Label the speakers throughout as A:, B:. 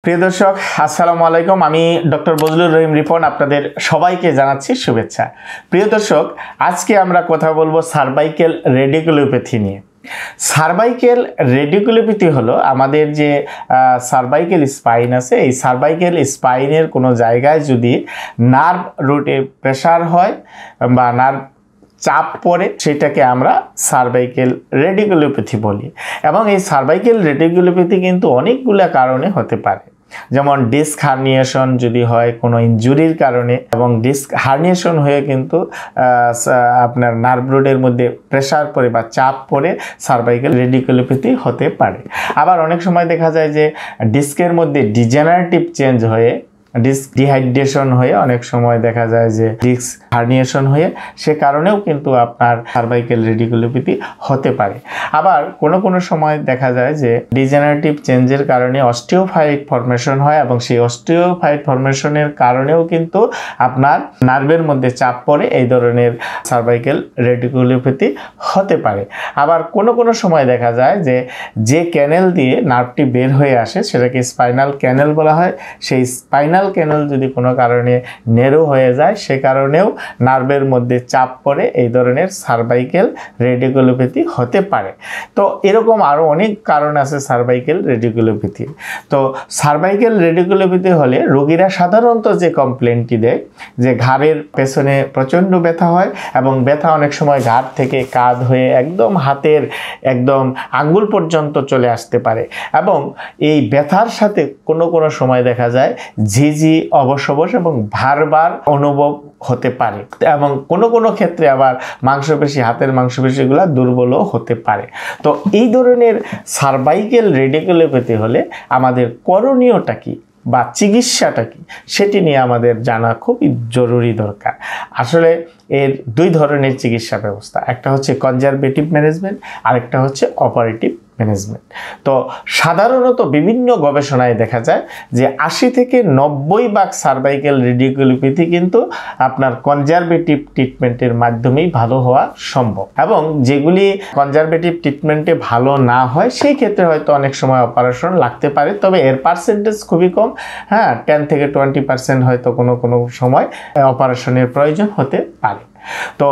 A: প্রিয় দর্শক আসসালামু আলাইকুম। আমি ডক্টর বজলুর রহিম রিপন আপনাদের সবাইকে জানাচ্ছি শুভেচ্ছা। প্রিয় দর্শক, আজকে আমরা কথা বলবো সার্ভাইকেল রেডিকুলোপ্যাথি নিয়ে। সার্ভাইকেল রেডিকুলোপ্যাথি হলো আমাদের যে সার্ভাইকেল স্পাইন আছে, এই সার্ভাইকেল স্পাইনের কোনো জায়গায় যদি নার্ভ রুটে প্রেসার হয় বা নার্ভ চাপ পড়ে, সেটাকে আমরা সার্ভাইকেল রেডিকুলোপ্যাথি বলি। এবং এই সার্ভাইকেল রেডিকুলোপ্যাথি কিন্তু অনেকগুলো কারণে হতে পারে, যেমন ডিস্ক হার্নিয়েশন যদি হয় কোনো ইনজুরির কারণে, এবং ডিস্ক হার্নিয়েশন হয়ে কিন্তু আপনার নার্ভ রুটের মধ্যে প্রেসার পড়ে বা চাপ পড়ে সার্ভাইকেল রেডিকুলোপ্যাথি হতে পারে। আবার অনেক সময় দেখা যায় যে ডিস্কের মধ্যে ডিজেনারেটিভ চেঞ্জ হয়ে, ডিস্ক ডিহাইড্রেশন হয়ে অনেক সময় দেখা যায় যে ডিস্ক হার্নিয়েশন হয়ে, সে কারণেও কিন্তু আপনার সার্ভাইকেল রেডিকুলোপ্যাথি হতে পারে। আবার কোনো সময় দেখা যায় যে ডিজেনারেটিভ চেঞ্জের কারণে অস্টিওফাইট ফর্মেশন হয়, এবং সেই অস্টিওফাইট ফর্মেশনের কারণেও কিন্তু আপনার নার্ভের মধ্যে চাপ পড়ে, এই ধরনের সার্ভাইকেল রেডিকুলোপ্যাথি হতে পারে। আবার কোনো সময় দেখা যায় যে ক্যানেল দিয়ে নার্ভটি বের হয়ে আসে, সেটাকে স্পাইনাল ক্যানেল বলা হয়। সেই স্পাইনাল ক্যানেল যদি কোনো কারণে ন্যারো হয়ে যায়, সে কারণেও নার্ভের মধ্যে চাপ পড়ে এই ধরনের সার্ভাইকেল রেডিকুলোপ্যাথি হতে পারে। তো এরকম আরও অনেক কারণ আছে সার্ভাইকেল রেডিকুলোপ্যাথি। তো সার্ভাইকেল রেডিকুলোপ্যাথি হলে রোগীরা সাধারণত যে কমপ্লেনটি দেয় যে ঘাড়ের পেছনে প্রচণ্ড ব্যথা হয়, এবং ব্যথা অনেক সময় ঘাড় থেকে কাঁধ হয়ে একদম হাতের একদম আঙ্গুল পর্যন্ত চলে আসতে পারে, এবং এই ব্যথার সাথে কোনো সময় দেখা যায় ঝিঝি, অবশ এবং ভারবার অনুভব হতে পারে, এবং কোনো ক্ষেত্রে আবার মাংসপেশি, হাতের মাংসপেশিগুলো দুর্বলও হতে পারে। তো এই ধরনের সার্ভাইকেল রেডিকুলোপ্যাথি হলে আমাদের করণীয়টা কি বা চিকিৎসাটা কি, সেটি নিয়ে আমাদের জানা খুবই জরুরি দরকার। আসলে এর দুই ধরনের চিকিৎসা ব্যবস্থা, একটা হচ্ছে কনজারভেটিভ ম্যানেজমেন্ট, আরেকটা হচ্ছে অপারেটিভ ম্যানেজমেন্ট। তো সাধারণত বিভিন্ন গবেষণায় দেখা যায় যে 80 থেকে 90% সার্ভাইকেল রেডিকুলোপ্যাথি কিন্তু আপনার কনজারভেটিভ ট্রিটমেন্টের মাধ্যমেই ভালো হওয়া সম্ভব, এবং যেগুলি কনজারভেটিভ ট্রিটমেন্টে ভালো না হয় সেই ক্ষেত্রে হয়তো অনেক সময় অপারেশন লাগতে পারে, তবে এর পার্সেন্টেজ খুবই কম। 10 থেকে 20% হয়তো কোনো সময় অপারেশনের প্রয়োজন হতে পারে। তো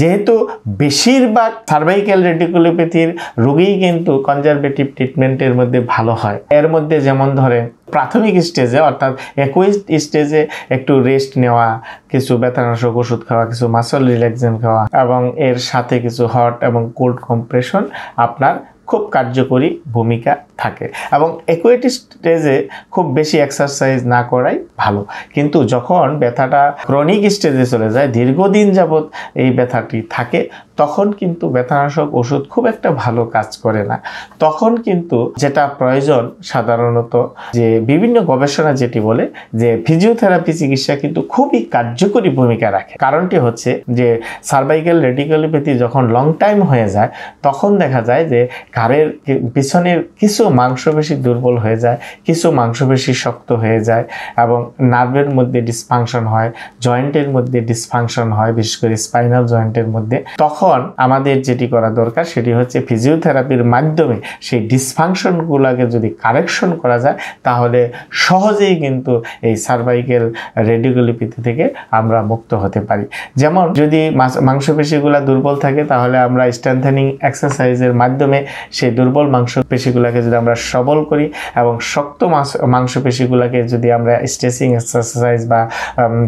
A: যেহেতু বেশিরভাগ সার্ভাইকেল রেডিকুলোপ্যাথির রোগী কিন্তু কনজারভেটিভ ট্রিটমেন্টের মধ্যে ভালো হয়, এর মধ্যে যেমন ধরেন প্রাথমিক স্টেজে অর্থাৎ অ্যাকুইট স্টেজে একটু রেস্ট নেওয়া, কিছু ব্যথানাশক ওষুধ খাওয়া, কিছু মাসল রিল্যাক্সেন্ট খাওয়া, এবং এর সাথে কিছু হট এবং কোল্ড কম্প্রেশন আপনার খুব কার্যকরী ভূমিকা থাকে। এবং অ্যাকুইট স্টেজে খুব বেশি এক্সারসাইজ না করাই ভালো, কিন্তু যখন ব্যথাটা ক্রনিক স্টেজে চলে যায়, দীর্ঘদিন যাবৎ এই ব্যথাটি থাকে, তখন কিন্তু ব্যথানাশক ওষুধ খুব একটা ভালো কাজ করে না। তখন কিন্তু যেটা প্রয়োজন সাধারণত, যে বিভিন্ন গবেষণা যেটি বলে যে ফিজিওথেরাপি চিকিৎসা কিন্তু খুবই কার্যকরী ভূমিকা রাখে। কারণটি হচ্ছে যে সার্ভাইকেল রেডিকুলোপ্যাথি যখন লং টাইম হয়ে যায়, তখন দেখা যায় যে ঘাড়ের পিছনের কিছু মাংসপেশি দুর্বল হয়ে যায়, কিছু মাংসপেশি শক্ত হয়ে যায়, এবং নার্ভের মধ্যে ডিসফাংশন হয়, জয়েন্টের মধ্যে ডিসফাংশন হয়, বিশেষ করে স্পাইনাল জয়েন্টের মধ্যে। তখন আমাদের যেটি করা দরকার সেটি হচ্ছে ফিজিওথেরাপির মাধ্যমে সেই ডিসফাংশনগুলোকে যদি কারেকশন করা যায়, তাহলে সহজেই কিন্তু এই সার্ভাইকেল রেডিকুলোপ্যাথি থেকে আমরা মুক্ত হতে পারি। যেমন যদি মাংসপেশিগুলো দুর্বল থাকে, তাহলে আমরা স্ট্রেংথেনিং এক্সারসাইজের মাধ্যমে সেই দুর্বল মাংসপেশিগুলোকে যদি আমরা সবল করি, এবং শক্ত মাংসপেশিগুলোকে যদি আমরা স্ট্রেচিং এক্সারসাইজ বা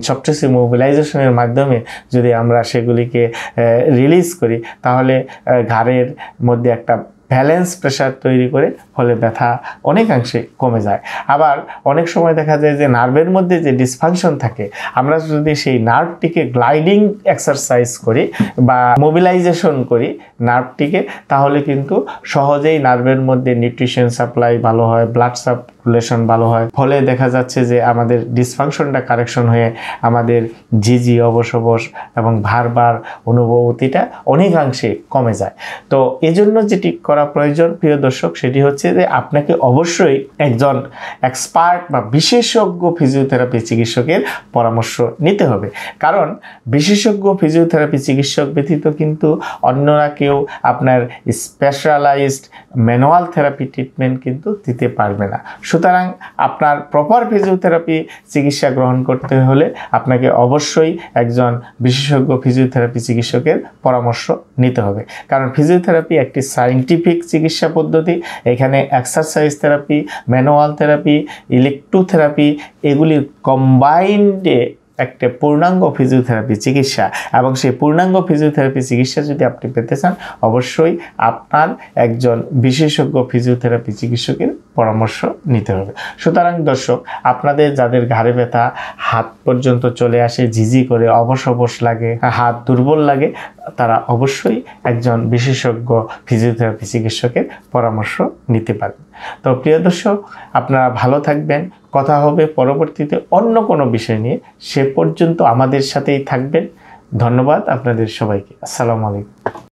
A: সফট মোবিলাইজেশনের মাধ্যমে যদি আমরা সেগুলিকে রিলিজ করি, তাহলে ঘাড়ের মধ্যে একটা ব্যালেন্স প্রেশার তৈরি করে, ফলে ব্যথা অনেকাংশে কমে যায়। আবার অনেক সময় দেখা যায় যে নার্ভের মধ্যে যে ডিসফাংশন থাকে, আমরা যদি সেই নার্ভটিকে গ্লাইডিং এক্সারসাইজ করি বা মোবিলাইজেশন করি নার্ভটিকে, তাহলে কিন্তু সহজেই নার্ভের মধ্যে নিউট্রিশন সাপ্লাই ভালো হয়, ব্লাড সার্কুলেশন ভালো হয়, ফলে দেখা যাচ্ছে যে আমাদের ডিসফাংশনটা কারেকশন হয়ে আমাদের ঝিঝি, অবশ এবং ভারবার অনুভূতিটা অনেকাংশে কমে যায়। তো এজন্য যেটি করা প্রয়োজন প্রিয় দর্শক, সেটি হচ্ছে যে আপনাকে অবশ্যই একজন এক্সপার্ট বা বিশেষজ্ঞ ফিজিওথেরাপি চিকিৎসকের পরামর্শ নিতে হবে, কারণ বিশেষজ্ঞ ফিজিওথেরাপি চিকিৎসক ব্যতীত কিন্তু অন্যরা কেউ আপনার স্পেশালাইজড ম্যানুয়াল থেরাপি ট্রিটমেন্ট কিন্তু দিতে পারবে না। সুতরাং আপনার প্রপার ফিজিওথেরাপি চিকিৎসা গ্রহণ করতে হলে আপনাকে অবশ্যই একজন বিশেষজ্ঞ ফিজিওথেরাপি চিকিৎসকের পরামর্শ নিতে হবে, কারণ ফিজিওথেরাপি একটি সায়েন্টিফিক চিকিৎসা পদ্ধতি। এখানে exercise therapy, manual therapy, electrotherapy এগুলি কম্বাইন্ডে একটা পূর্ণাঙ্গ ফিজিওথেরাপি চিকিৎসা, এবং সেই পূর্ণাঙ্গ ফিজিওথেরাপি চিকিৎসা যদি আপনি পেতে চান অবশ্যই আপনার একজন বিশেষজ্ঞ ফিজিওথেরাপি চিকিৎসকের পরামর্শ নিতে হবে। সুতরাং দর্শক, আপনাদের যাদের ঘাড়ে ব্যথা, হাত পর্যন্ত চলে আসে, ঝিঝি করে, অবশ অবশ লাগে, হাত দুর্বল লাগে, তারা অবশ্যই একজন বিশেষজ্ঞ ফিজিওথেরাপি চিকিৎসকের পরামর্শ নিতে পারেন। তো প্রিয় দর্শক, আপনারা ভালো থাকবেন। কথা হবে পরবর্তীতে অন্য কোনো বিষয় নিয়ে। সে পর্যন্ত আমাদের সাথেই থাকবেন। ধন্যবাদ আপনাদের সবাইকে। আসসালামু আলাইকুম।